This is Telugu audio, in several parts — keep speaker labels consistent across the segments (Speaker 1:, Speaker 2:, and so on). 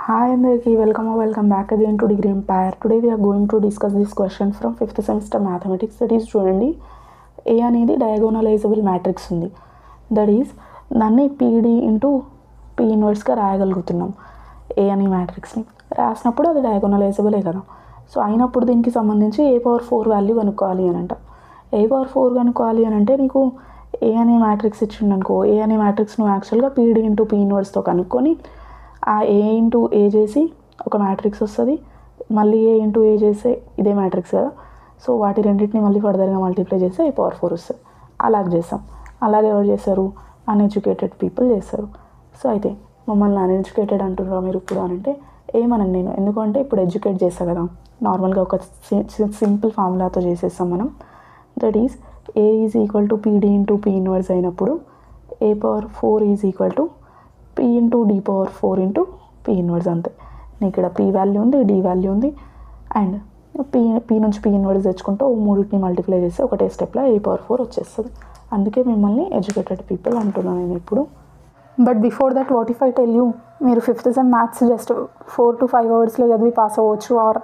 Speaker 1: Hi అందరికీ welcome back again to Degree Empire. Today we are going to discuss this question from 5th semester mathematics. That is చూడండి, A అనేది డయాగోనలైజబుల్ మ్యాట్రిక్స్ ఉంది. దట్ ఈస్ దాన్ని PD ఇంటూ P ఇన్వర్స్గా రాయగలుగుతున్నాం. A అనే మ్యాట్రిక్స్ని రాసినప్పుడు అది డయాగోనలైజబులే కదా. సో అయినప్పుడు దీనికి సంబంధించి A⁴ వాల్యూ కనుక్కోవాలి అని అంట. A⁴ కనుక్కోవాలి అని అంటే నీకు A అనే మ్యాట్రిక్స్ ఇచ్చిండనుకో, A అనే మ్యాట్రిక్స్ నువ్వు యాక్చువల్గా PD ఇంటూ P ఇన్వర్స్తో కనుక్కొని ఆ A ఇంటూ A చేసి ఒక మ్యాట్రిక్స్ వస్తుంది, మళ్ళీ A ఇంటూ A చేస్తే ఇదే మ్యాట్రిక్స్ కదా. సో వాటి రెండింటిని మళ్ళీ ఫర్దర్గా మల్టిప్లై చేస్తే A⁴ వస్తుంది. అలాగే చేస్తాం. అలాగే ఎవరు చేస్తారు? అన్ఎడ్యుకేటెడ్ పీపుల్ చేస్తారు. సో అయితే మమ్మల్ని అన్ఎడ్యుకేటెడ్ అంటున్నారా మీరు ఇప్పుడు అని అంటే ఏమనను నేను, ఎందుకంటే ఇప్పుడు ఎడ్యుకేట్ చేస్తాను కదా. నార్మల్గా ఒక సింపుల్ ఫార్ములాతో చేసేస్తాం మనం. That is A is equal to PD into P inverse అయినప్పుడు A⁴ is equal to P into D⁴ into P inverse అంతే. నీకు ఇక్కడ P వాల్యూ ఉంది, D వాల్యూ ఉంది, అండ్ P నుంచి P ఇన్వర్స్ తెచ్చుకుంటూ మూడింటిని మల్టిప్లై చేస్తే ఒకటే స్టెప్లో A⁴ వచ్చేస్తుంది. అందుకే మిమ్మల్ని ఎడ్యుకేటెడ్ పీపుల్ అంటున్నాను నేను ఇప్పుడు. But before that what if I tell you, మీరు 5th sem maths just 4 to 5 అవర్స్లో చదివి పాస్ అవ్వచ్చు, ఆర్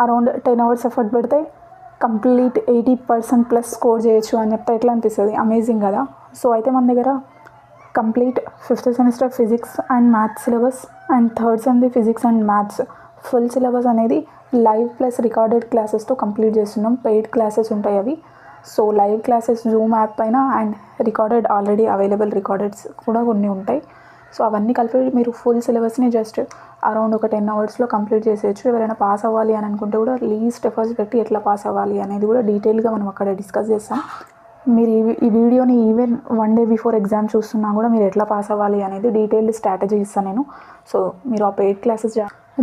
Speaker 1: అరౌండ్ 10 hours ఎఫర్ట్ పెడితే కంప్లీట్ 80% ప్లస్ స్కోర్ చేయొచ్చు అని చెప్తే ఎట్లా అనిపిస్తుంది? అమేజింగ్ కదా. సో అయితే మన దగ్గర complete 5th semester physics and maths syllabus and 3rd సెమ్ది physics and maths full syllabus అనేది లైవ్ ప్లస్ రికార్డెడ్ క్లాసెస్తో కంప్లీట్ చేస్తున్నాం. పెయిడ్ క్లాసెస్ ఉంటాయి అవి. So live classes Zoom app పైన and recorded already available recordeds కూడా కొన్ని ఉంటాయి. సో అవన్నీ కలిపి మీరు ఫుల్ సిలబస్ని జస్ట్ అరౌండ్ ఒక 10 hours కంప్లీట్ చేసేయచ్చు. ఎవరైనా పాస్ అవ్వాలి అని అనుకుంటే కూడా లీస్ట్ ఎఫర్ట్స్ పెట్టి ఎట్లా పాస్ అవ్వాలి అనేది కూడా డీటెయిల్గా మనం అక్కడ డిస్కస్ చేస్తాం. మీరు ఈ వీడియోని ఈవెన్ 1 day బిఫోర్ ఎగ్జామ్ చూస్తున్నా కూడా మీరు ఎట్లా పాస్ అవ్వాలి అనేది డీటెయిల్డ్ స్ట్రాటజీ ఇస్తాను నేను. సో మీరు ఆ పెయిడ్ క్లాసెస్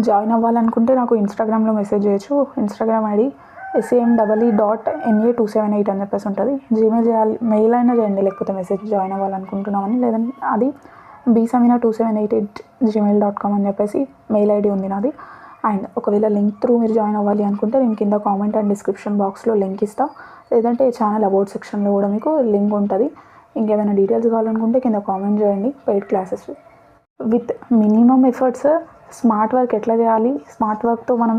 Speaker 1: జాయిన్ అవ్వాలనుకుంటే నాకు ఇన్స్టాగ్రామ్లో మెసేజ్ చేయొచ్చు. ఇన్స్టాగ్రామ్ ఐడి SAMEE.NA278 అని చెప్పేసి ఉంటుంది. జీమెయిల్ చేయాలి, మెయిల్ అయినా చేయండి, లేకపోతే మెసేజ్ జాయిన్ అవ్వాలనుకుంటున్నామని. లేదంటే అది bsamina278@gmail.com అని చెప్పేసి మెయిల్ ఐడి ఉంది నాది. అండ్ ఒకవేళ లింక్ త్రూ మీరు జాయిన్ అవ్వాలి అనుకుంటే నేను కింద కామెంట్ అండ్ డిస్క్రిప్షన్ బాక్స్లో లింక్ ఇస్తాను. లేదంటే ఛానల్ అబౌట్ సెక్షన్లో కూడా మీకు లింక్ ఉంటుంది. ఇంకేమైనా డీటెయిల్స్ కావాలనుకుంటే కింద కామెంట్ చేయండి. Paid classes with minimum efforts, smart work ఎట్లా చేయాలి, స్మార్ట్ వర్క్తో మనం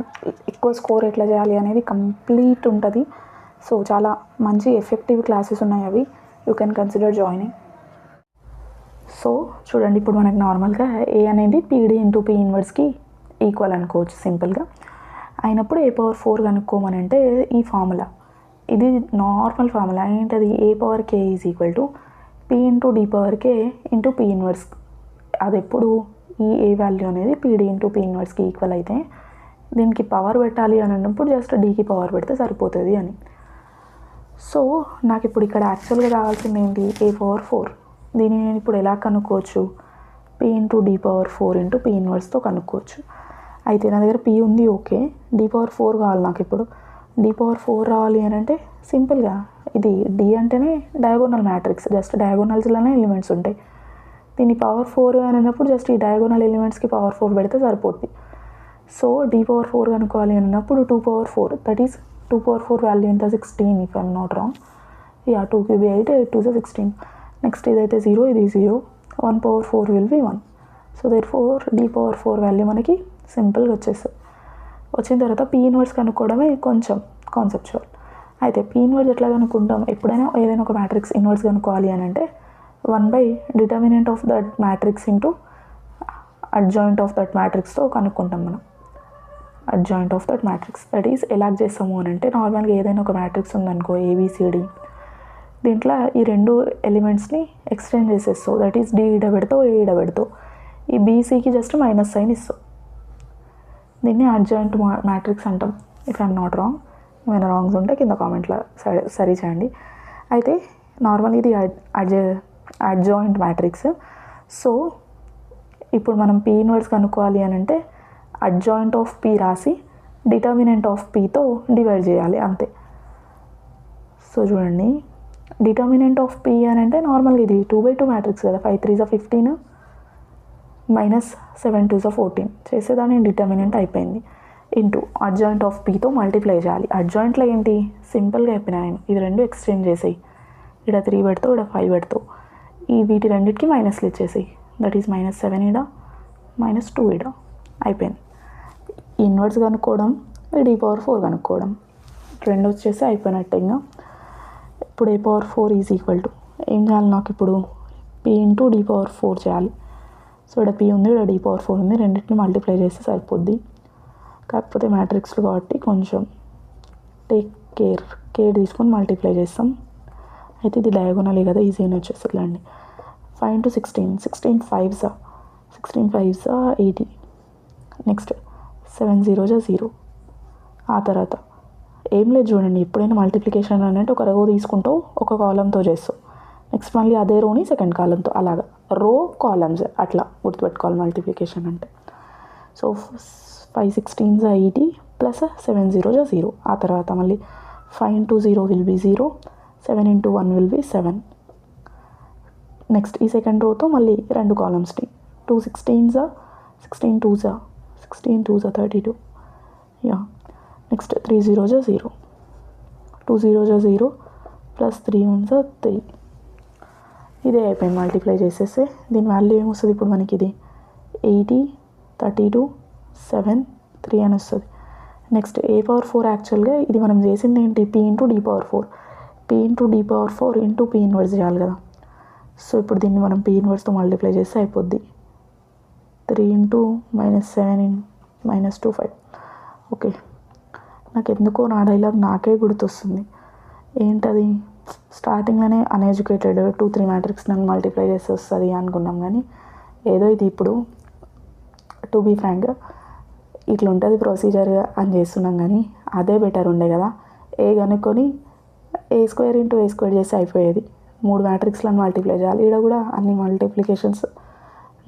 Speaker 1: ఎక్కువ స్కోర్ ఎట్లా చేయాలి అనేది కంప్లీట్ ఉంటుంది. సో చాలా మంచి ఎఫెక్టివ్ క్లాసెస్ ఉన్నాయి అవి. You can consider joining. So చూడండి, ఇప్పుడు మనకు నార్మల్గా A అనేది PD ఇంటూ P ఇన్వర్స్కి ఈక్వల్ అనుకోవచ్చు సింపుల్గా. అయినప్పుడు A⁴ కనుక్కోమని అంటే ఈ ఫార్ములా, ఇది నార్మల్ ఫార్ములా ఏంటది? A⁴k is equal to P into D⁴k into P inverse. అది ఎప్పుడు ఈ A వాల్యూ అనేది PD ఇంటూ P ఇన్వర్స్కి ఈక్వల్ అయితే దీనికి పవర్ పెట్టాలి అని అన్నప్పుడు జస్ట్ Dకి పవర్ పెడితే సరిపోతుంది అని. సో నాకు ఇప్పుడు ఇక్కడ యాక్చువల్గా కావాల్సింది ఏంటి? A⁴. దీన్ని నేను ఇప్పుడు ఎలా కనుక్కోవచ్చు? P into D⁴ into P ఇన్వర్స్తో కనుక్కోవచ్చు. అయితే నా దగ్గర P ఉంది, ఓకే. D⁴ కావాలి నాకు. ఇప్పుడు D⁴ రావాలి అని అంటే సింపుల్గా ఇది D అంటేనే డయాగోనల్ మ్యాట్రిక్స్, జస్ట్ డయాగోనల్స్లోనే ఎలిమెంట్స్ ఉంటాయి. దీన్ని పవర్ 4 అని అన్నప్పుడు జస్ట్ ఈ డయాగోనల్ ఎలిమెంట్స్కి పవర్ 4 పెడితే సరిపోద్ది. సో D⁴ కనుక్కోవాలి అన్నప్పుడు 2⁴, దట్ ఈస్ 2⁴ వాల్యూ ఎంత? 16 if I'm not wrong. 2 × 8, 8 × 16. Next ఇదైతే 0, ఇది 0, 1/4 will be 1. So therefore D⁴ value మనకి సింపుల్గా వచ్చేస్తుంది. వచ్చిన తర్వాత P ఇన్వర్స్ కనుక్కోవడమే కొంచెం కాన్సెప్చువల్. అయితే P ఇన్వర్స్ ఎట్లా కనుక్కుంటాం? ఎప్పుడైనా ఏదైనా ఒక మ్యాట్రిక్స్ ఇన్వర్స్ కనుక్కోవాలి అని అంటే 1/det of that matrix into adjoint of that మ్యాట్రిక్స్తో కనుక్కుంటాం మనం. Adjoint of that matrix that is ఎలా చేస్తాము అని అంటే నార్మల్గా ఏదైనా ఒక మ్యాట్రిక్స్ ఉందనుకో, ABCD, దీంట్లో ఈ 2 ఎలిమెంట్స్ని ఎక్స్చేంజ్ చేసేస్తావు. దట్ ఈస్ D ఈడ పెడతావు, A ఈడ పెడతావు. ఈ BCకి జస్ట్ మైనస్ సైన్ ఇస్తావు. దీన్ని అడ్జాయింట్ మ్యాట్రిక్స్ అంటాం ఇఫ్ ఐఎమ్ నాట్ రాంగ్. ఏమైనా రాంగ్స్ ఉంటే కింద కామెంట్లో సరి చేయండి. అయితే నార్మల్ ఇది అడ్జాయింట్ మ్యాట్రిక్స్. సో ఇప్పుడు మనం P ఇన్వర్స్ కనుక్కోవాలి అని అంటే అడ్జాయింట్ ఆఫ్ P రాసి డిటర్మినెంట్ ఆఫ్ Pతో డివైడ్ చేయాలి అంతే. సో చూడండి, డిటర్మినెంట్ ఆఫ్ P అని అంటే నార్మల్గా ఇది 2/2 మ్యాట్రిక్స్ కదా. 5 3 15 మైనస్ 7 2 14 చేసేదాన్ని డిటర్మినెంట్ అయిపోయింది. ఇంటూ అడ్జాయింట్ ఆఫ్ Pతో మల్టిప్లై చేయాలి. అడ్జాయింట్లో ఏంటి? సింపుల్గా అయిపోయినా నేను, ఇది 2 ఎక్స్చేంజ్ చేసేయి. ఇక్కడ 3 పెడతావు, ఇక్కడ 5 పెడతావు. వీటి రెండింటికి మైనస్లు ఇచ్చేసేయి. దట్ ఈస్ -7 ఈడ, -2 ఈడ. అయిపోయింది. ఇన్వర్స్ కనుక్కోవడం, d⁴ కనుక్కోవడం, రెండు వచ్చేసి అయిపోయినట్టే. ఇంకా ఇప్పుడు a⁴ ఈజ్ ఈక్వల్ టు ఏం చేయాలి, నాకు ఇప్పుడు p ఇంటూ d⁴ చేయాలి. సో ఇక్కడ p ఉంది, ఇక్కడ d⁴ ఉంది, రెండింటిని మల్టిప్లై చేస్తే సరిపోద్ది. కాకపోతే మ్యాట్రిక్స్లు కాబట్టి కొంచెం కేర్ తీసుకొని మల్టిప్లై చేస్తాం. అయితే ఇది డయాగోనలే కదా, ఈజీగానే వచ్చేస్తుంది అండి. 5 into 16, 16 5s 80. Next 7 0s 0. ఆ తర్వాత ఏం లేదు చూడండి, ఎప్పుడైనా మల్టిప్లికేషన్ అంటే ఒక రో తీసుకుంటావు, ఒక కాలంతో చేస్తావు, నెక్స్ట్ మళ్ళీ అదే రోని సెకండ్ కాలంతో, అలాగా రో కాలమ్స్ అట్లా గుర్తుపెట్టుకోవాలి మల్టిప్లికేషన్ అంటే. So 5 16s 80 plus 7 0s 0. ఆ తర్వాత మళ్ళీ 5 into 0 will be 0, 7 into 1 will be 7. Next ఈ సెకండ్ రోతో మళ్ళీ రెండు కాలమ్స్ని 2 16s 16 2s 16 2s 32. Yeah next 3 0s 0, 2 0s 0 plus 3 1s 3. ఇదే అయిపోయింది మల్టిప్లై చేసేస్తే. దీని వాల్యూ ఏమొస్తుంది ఇప్పుడు మనకి, ఇది 80 32 7 3 అని వస్తుంది. నెక్స్ట్ a⁴ యాక్చువల్గా ఇది మనం చేసింది ఏంటి, p into d⁴, p into d⁴ into p inverse చేయాలి కదా. సో ఇప్పుడు దీన్ని మనం p ఇన్వర్స్తో మల్టిప్లై చేస్తే అయిపోద్ది. 3 ఇంటూ -7 -2 5. ఓకే, నాకు ఎందుకో నా డైలాగ్ నాకే గుర్తొస్తుంది. ఏంటది, స్టార్టింగ్లోనే అన్ఎడ్యుకేటెడ్ 2 3 మ్యాట్రిక్స్ నన్ను మల్టిప్లై చేస్తే వస్తుంది అనుకున్నాం, కానీ ఏదో ఇది ఇప్పుడు టు బీ ఫ్రాంక్ ఇట్లా ఉంటుంది ప్రొసీజర్గా అని చేస్తున్నాం, కానీ అదే బెటర్ ఉండే కదా. ఏ కనుక్కొని a² ఇంటూ a² చేస్తే అయిపోయేది. 3 మ్యాట్రిక్స్లను మల్టిప్లై చేయాలి. ఇక్కడ కూడా అన్ని మల్టిప్లికేషన్స్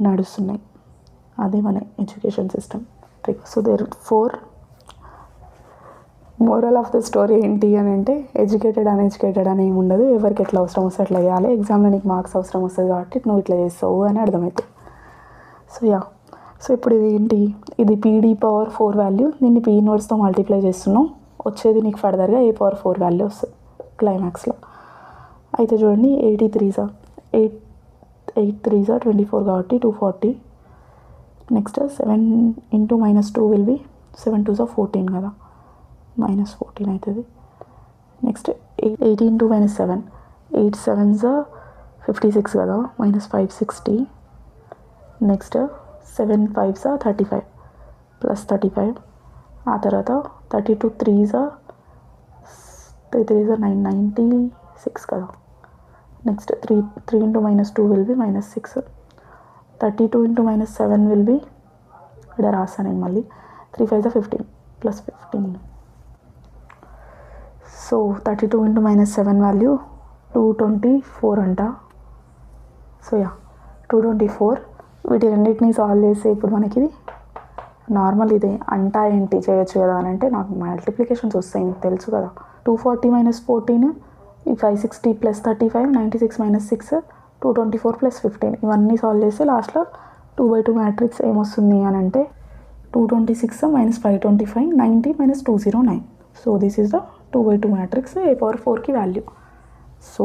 Speaker 1: నడుస్తున్నాయి. అదే మన education system. So therefore moral of the story ఏంటి అని అంటే, ఎడ్యుకేటెడ్ అన్ఎడ్యుకేటెడ్ అని ఏమి ఉండదు. ఎవరికి ఎట్లా అవసరం వస్తే అట్లా చేయాలి. ఎగ్జామ్లో నీకు మార్క్స్ అవసరం వస్తుంది కాబట్టి నువ్వు ఇట్లా చేస్తావు అని అర్థమవుతుంది. సో ఇప్పుడు ఇది ఏంటి, ఇది p⁴ వాల్యూ, దీన్ని p ఇన్వర్స్తో మల్టిప్లై చేస్తున్నాం, వచ్చేది నీకు ఫర్దర్గా a⁴ వాల్యూ వస్తుంది క్లైమాక్స్లో. అయితే చూడండి 8 3s 24 కాబట్టి 240. Next 7 into -2 will be 7 2s 14 కదా, -14 అవుతుంది. నెక్స్ట్ 8 ఇంటూ -7 8 7s 56 కదా, -5 60. Next 7 5s 35 plus 35. ఆ తర్వాత 32 3s 9 96 కదా. Next 3 into -2 will be -6. 32 into -7 will be, ఇక్కడ రాస్తాను నేను మళ్ళీ, 3 5s 15 plus 15. So 32 into -7 value 224 అంట. సో 224. వీటి రెండింటినీ సాల్వ్ చేస్తే ఇప్పుడు మనకి ఇది నార్మల్, ఇదే అంటా ఏంటి చేయొచ్చు కదా అని అంటే, నాకు మల్టిప్లికేషన్స్ వస్తాయి తెలుసు కదా. 240 - 14, 560 ప్లస్ 35, 96 - 6, 224 ప్లస్ 15. ఇవన్నీ సాల్వ్ చేస్తే లాస్ట్లో 2/2 మ్యాట్రిక్స్ ఏమొస్తుంది అని అంటే 226 - 525 90 - 209. So this is the 2/2 matrix a⁴ value. So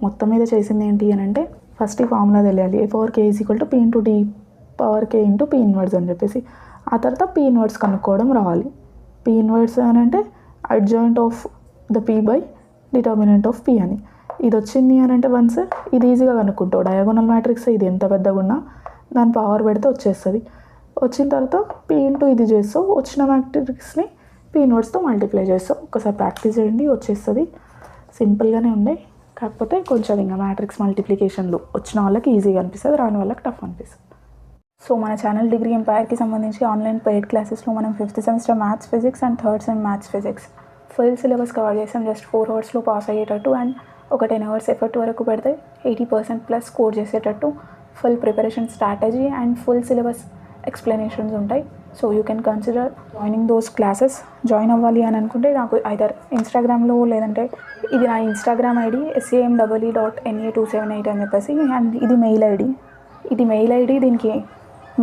Speaker 1: మొత్తం మీద చేసింది ఏంటి అని అంటే, ఫస్ట్ ఈ ఫార్ములా తెలియాలి, a⁴k is equal to p into d⁴k into p inverse అని చెప్పేసి. ఆ తర్వాత p ఇన్వర్స్ కనుక్కోవడం రావాలి. p ఇన్వర్స్ అని అంటే adjoint of the p by determinant of p అని. ఇది వచ్చింది అని అంటే వన్స్ ఇది ఈజీగా కనుక్కుంటావు. డయాగోనల్ మ్యాట్రిక్స్ ఇది ఎంత పెద్దగా ఉన్నా దాని పవర్ పెడితే వచ్చేస్తుంది. వచ్చిన తర్వాత p ఇంటూ ఇది చేస్తావు, వచ్చిన మ్యాట్రిక్స్ని p ఇన్వర్స్తో మల్టిప్లై చేస్తావు. ఒకసారి ప్రాక్టీస్ చేయండి, వచ్చేస్తుంది. సింపుల్గానే ఉండే, కాకపోతే కొంచెం ఇంకా మ్యాట్రిక్స్ మల్టిప్లికేషన్లు వచ్చిన వాళ్ళకి ఈజీగా అనిపిస్తుంది, రాని వాళ్ళకి టఫ్ అనిపిస్తుంది. సో మన ఛానల్ డిగ్రీ ఎంపైర్కి సంబంధించి ఆన్లైన్ పెయిడ్ క్లాసెస్లో మనం 5th semester maths physics and 3rd sem maths physics full syllabus cover చేసాం. జస్ట్ 4 అవర్స్లో పాస్ అయ్యేటట్టు అండ్ ఒక 10 అవర్స్ ఎఫర్ట్ వరకు పెడితే 80% ప్లస్ స్కోర్ చేసేటట్టు full preparation strategy and full syllabus explanations ఉంటాయి. So you can consider joining those classes. Join అవ్వాలి అని అనుకుంటే నాకు ఐదర్ ఇన్స్టాగ్రామ్లో, లేదంటే ఇది నా ఇన్స్టాగ్రామ్ ఐడి SAMEE.NA278 అని చెప్పేసి, అండ్ ఇది మెయిల్ ఐడి. దీనికి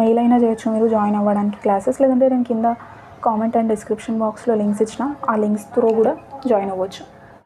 Speaker 1: మెయిల్ అయినా చేయొచ్చు మీరు జాయిన్ అవ్వడానికి క్లాసెస్, లేదంటే నేను కింద కామెంట్ అండ్ డిస్క్రిప్షన్ బాక్స్లో లింక్స్ ఇచ్చిన, ఆ లింక్స్ త్రూ కూడా జాయిన్ అవ్వచ్చు.